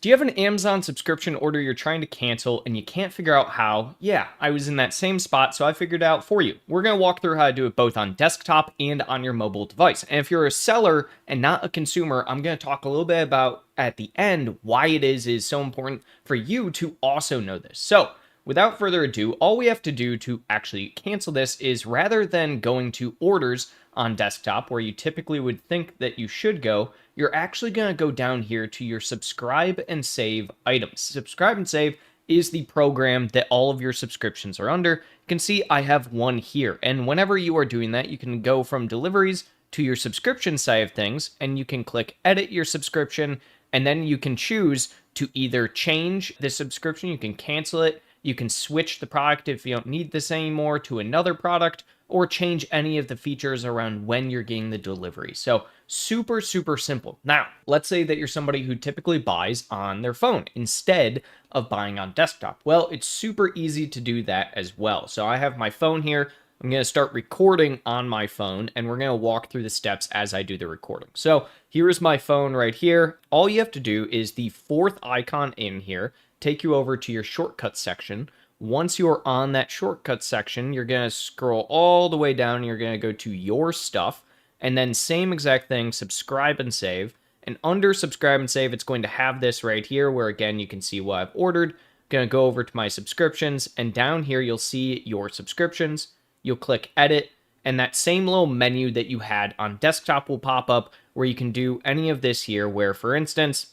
Do you have an Amazon subscription order you're trying to cancel and you can't figure out how? Yeah, I was in that same spot, so I figured it out for you. We're going to walk through how to do it both on desktop and on your mobile device. And if you're a seller and not a consumer, I'm going to talk a little bit about at the end why it is so important for you to also know this. So, without further ado, all we have to do to actually cancel this is rather than going to orders on desktop where you typically would think that you should go, you're actually going to go down here to your subscribe and save items. Subscribe and save is the program that all of your subscriptions are under. You can see I have one here. And whenever you are doing that, you can go from deliveries to your subscription side of things, and you can click edit your subscription, and then you can choose to either change the subscription, you can cancel it, you can switch the product if you don't need this anymore to another product, or change any of the features around when you're getting the delivery. So super, super simple. Now, let's say that you're somebody who typically buys on their phone instead of buying on desktop. Well, it's super easy to do that as well. So I have my phone here. I'm going to start recording on my phone, and we're going to walk through the steps as I do the recording. So here is my phone right here. All you have to do is the fourth icon in here, take you over to your shortcuts section. Once you're on that shortcut section, you're going to scroll all the way down. You're going to go to your stuff, and then same exact thing, subscribe and save. And under subscribe and save, it's going to have this right here where, again, you can see what I've ordered. Going to go over to my subscriptions, and down here, you'll see your subscriptions. You'll click edit, and that same little menu that you had on desktop will pop up where you can do any of this here, where, for instance,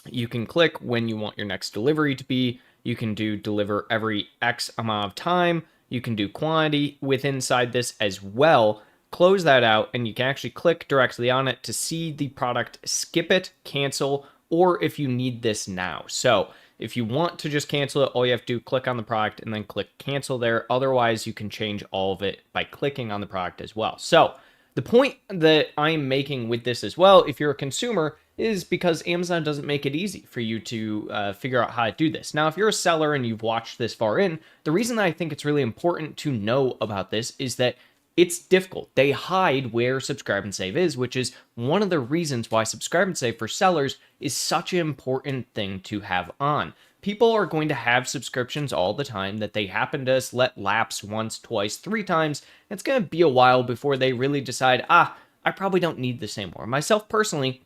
you can click when you want your next delivery to be. You can do deliver every X amount of time. You can do quantity with inside this as well. Close that out, and you can actually click directly on it to see the product, skip it, cancel, or if you need this now. So if you want to just cancel it, all you have to do, click on the product and then click cancel there. Otherwise, you can change all of it by clicking on the product as well. So the point that I'm making with this as well, if you're a consumer, is because Amazon doesn't make it easy for you to figure out how to do this. Now, if you're a seller and you've watched this far in, the reason that I think it's really important to know about this is that it's difficult. They hide where subscribe and save is, which is one of the reasons why subscribe and save for sellers is such an important thing to have on. People are going to have subscriptions all the time that they happen to let lapse once, twice, three times. It's going to be a while before they really decide, I probably don't need this anymore. Myself personally,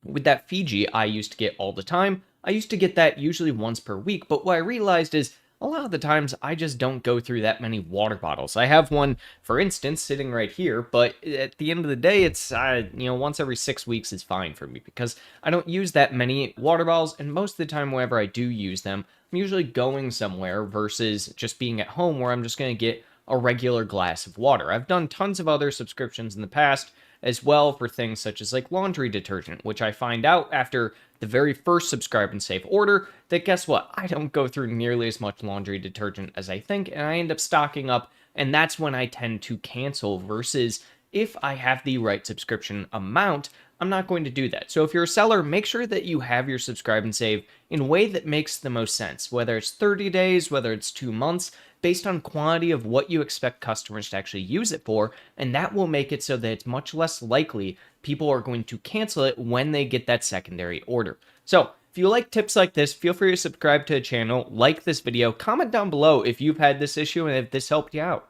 with that Fiji I used to get all the time, I used to get that usually once per week, but what I realized is a lot of the times I just don't go through that many water bottles. I have one, for instance, sitting right here, but at the end of the day, it's, once every 6 weeks is fine for me because I don't use that many water bottles, and most of the time whenever I do use them, I'm usually going somewhere versus just being at home where I'm just going to get a regular glass of water. I've done tons of other subscriptions in the past as well for things such as like laundry detergent, which I find out after the very first subscribe and save order that guess what? I don't go through nearly as much laundry detergent as I think, and I end up stocking up, and that's when I tend to cancel versus if I have the right subscription amount, I'm not going to do that. So if you're a seller, make sure that you have your subscribe and save in a way that makes the most sense, whether it's 30 days, whether it's 2 months, based on quantity of what you expect customers to actually use it for, and that will make it so that it's much less likely people are going to cancel it when they get that secondary order. So if you like tips like this, feel free to subscribe to the channel, like this video, comment down below if you've had this issue and if this helped you out.